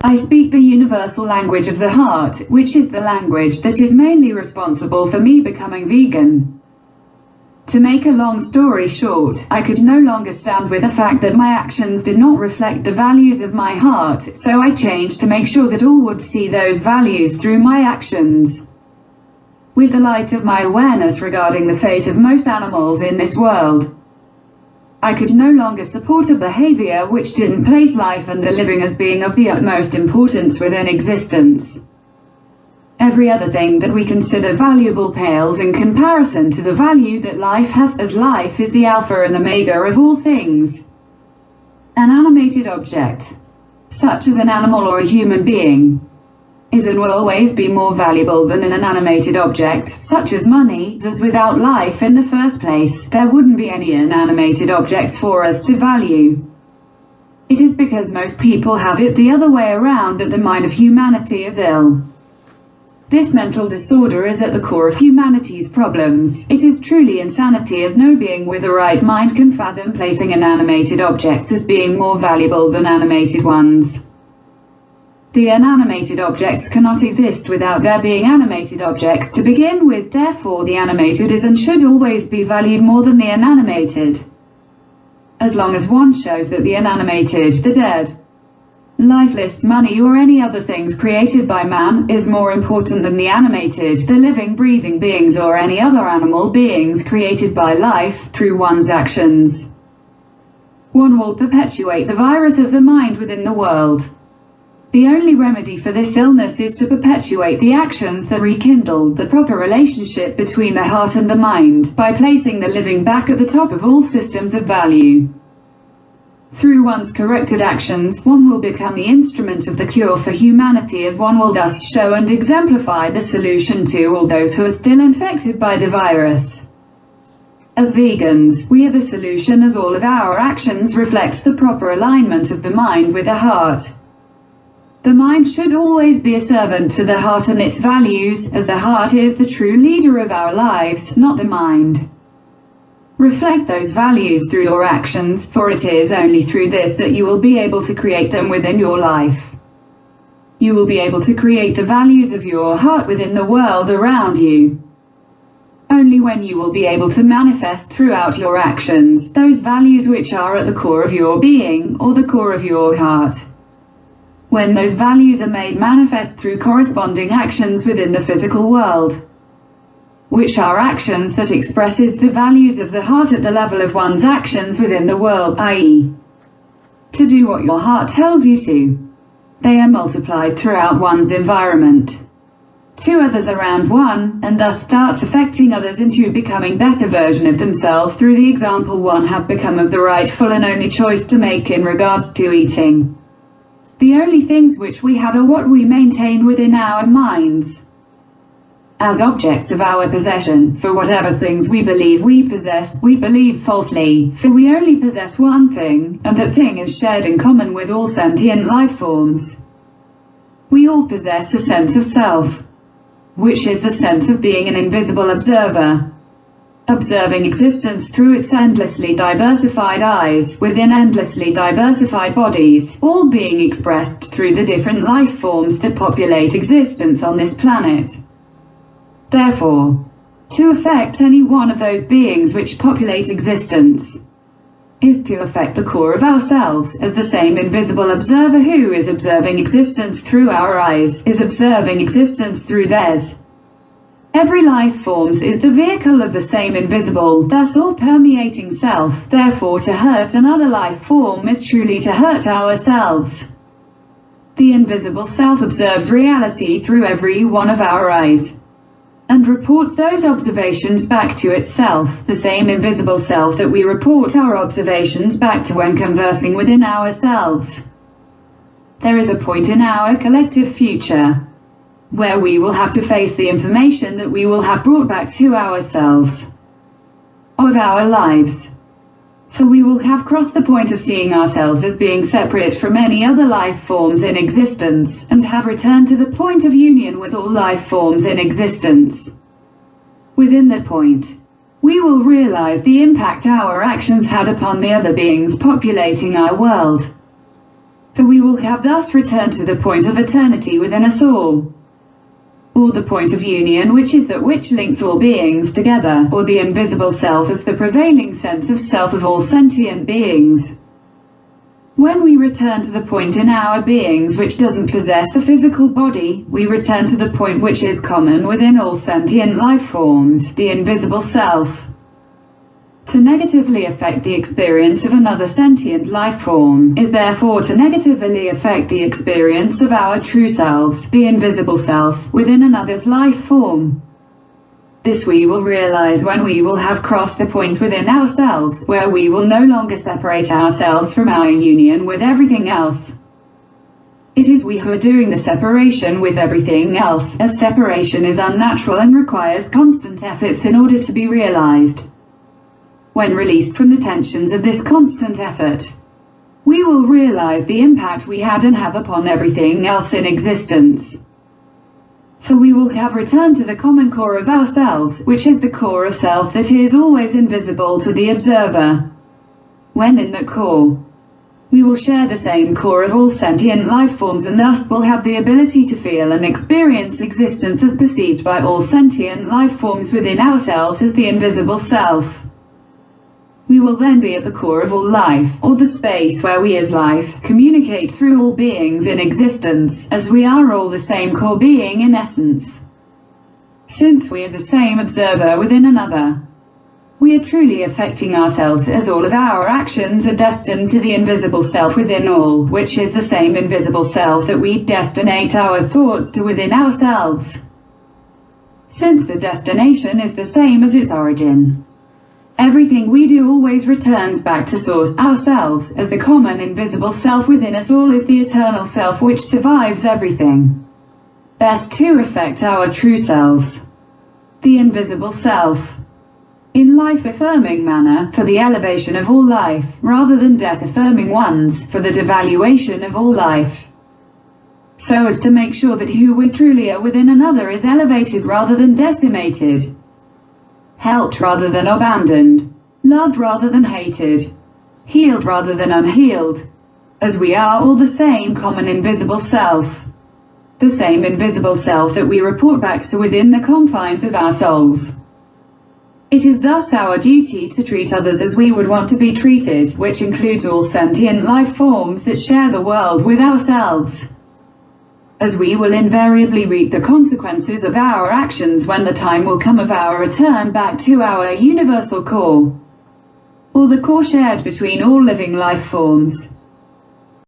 I speak the universal language of the heart, which is the language that is mainly responsible for me becoming vegan. To make a long story short, I could no longer stand with the fact that my actions did not reflect the values of my heart, so I changed to make sure that all would see those values through my actions. With the light of my awareness regarding the fate of most animals in this world, I could no longer support a behavior which didn't place life and the living as being of the utmost importance within existence. Every other thing that we consider valuable pales in comparison to the value that life has, as life is the alpha and omega of all things. An animated object, such as an animal or a human being, is and will always be more valuable than an inanimated object, such as money, as without life in the first place, there wouldn't be any inanimated objects for us to value. It is because most people have it the other way around that the mind of humanity is ill. This mental disorder is at the core of humanity's problems. It is truly insanity, as no being with a right mind can fathom placing inanimated objects as being more valuable than animated ones. The inanimated objects cannot exist without there being animated objects to begin with, therefore the animated is and should always be valued more than the inanimated. As long as one shows that the inanimated, the dead, lifeless, money or any other things created by man, is more important than the animated, the living, breathing beings or any other animal beings created by life, through one's actions, one will perpetuate the virus of the mind within the world. The only remedy for this illness is to perpetuate the actions that rekindle the proper relationship between the heart and the mind, by placing the living back at the top of all systems of value. Through one's corrected actions, one will become the instrument of the cure for humanity, as one will thus show and exemplify the solution to all those who are still infected by the virus. As vegans, we are the solution, as all of our actions reflect the proper alignment of the mind with the heart. The mind should always be a servant to the heart and its values, as the heart is the true leader of our lives, not the mind. Reflect those values through your actions, for it is only through this that you will be able to create them within your life. You will be able to create the values of your heart within the world around you. Only when you will be able to manifest throughout your actions those values which are at the core of your being, or the core of your heart. When those values are made manifest through corresponding actions within the physical world, which are actions that expresses the values of the heart at the level of one's actions within the world, i.e., to do what your heart tells you to, they are multiplied throughout one's environment, to others around one, and thus starts affecting others into becoming better version of themselves through the example one have become of the rightful and only choice to make in regards to eating. The only things which we have are what we maintain within our minds, as objects of our possession. For whatever things we possess, we believe falsely, for we only possess one thing, and that thing is shared in common with all sentient life forms. We all possess a sense of self, which is the sense of being an invisible observer, observing existence through its endlessly diversified eyes, within endlessly diversified bodies, all being expressed through the different life forms that populate existence on this planet. Therefore, to affect any one of those beings which populate existence, is to affect the core of ourselves, as the same invisible observer who is observing existence through our eyes, is observing existence through theirs. Every life forms is the vehicle of the same invisible, thus all-permeating self. Therefore, to hurt another life form is truly to hurt ourselves. The invisible self observes reality through every one of our eyes, and reports those observations back to itself, the same invisible self that we report our observations back to when conversing within ourselves. There is a point in our collective future where we will have to face the information that we will have brought back to ourselves of our lives. For we will have crossed the point of seeing ourselves as being separate from any other life forms in existence, and have returned to the point of union with all life forms in existence. Within that point, we will realize the impact our actions had upon the other beings populating our world. For we will have thus returned to the point of eternity within us all, or the point of union, which is that which links all beings together, or the invisible self as the prevailing sense of self of all sentient beings. When we return to the point in our beings which doesn't possess a physical body, we return to the point which is common within all sentient life forms, the invisible self. To negatively affect the experience of another sentient life form is therefore to negatively affect the experience of our true selves, the invisible self, within another's life form. This we will realize when we will have crossed the point within ourselves, where we will no longer separate ourselves from our union with everything else. It is we who are doing the separation with everything else, as separation is unnatural and requires constant efforts in order to be realized. When released from the tensions of this constant effort, we will realize the impact we had and have upon everything else in existence. For we will have returned to the common core of ourselves, which is the core of self that is always invisible to the observer. When in that core, we will share the same core of all sentient life forms and thus will have the ability to feel and experience existence as perceived by all sentient life forms within ourselves as the invisible self. We will then be at the core of all life, or the space where we as life communicate through all beings in existence, as we are all the same core being in essence. Since we are the same observer within another, we are truly affecting ourselves, as all of our actions are destined to the invisible self within all, which is the same invisible self that we destinate our thoughts to within ourselves. Since the destination is the same as its origin, everything we do always returns back to source, ourselves, as the common invisible self within us all is the eternal self which survives everything. Best to affect our true selves, the invisible self, in life-affirming manner, for the elevation of all life, rather than death-affirming ones, for the devaluation of all life. So as to make sure that who we truly are within another is elevated rather than decimated, helped rather than abandoned, loved rather than hated, healed rather than unhealed, as we are all the same common invisible self, the same invisible self that we report back to within the confines of our souls. It is thus our duty to treat others as we would want to be treated, which includes all sentient life forms that share the world with ourselves, as we will invariably reap the consequences of our actions when the time will come of our return back to our universal core, or the core shared between all living life forms.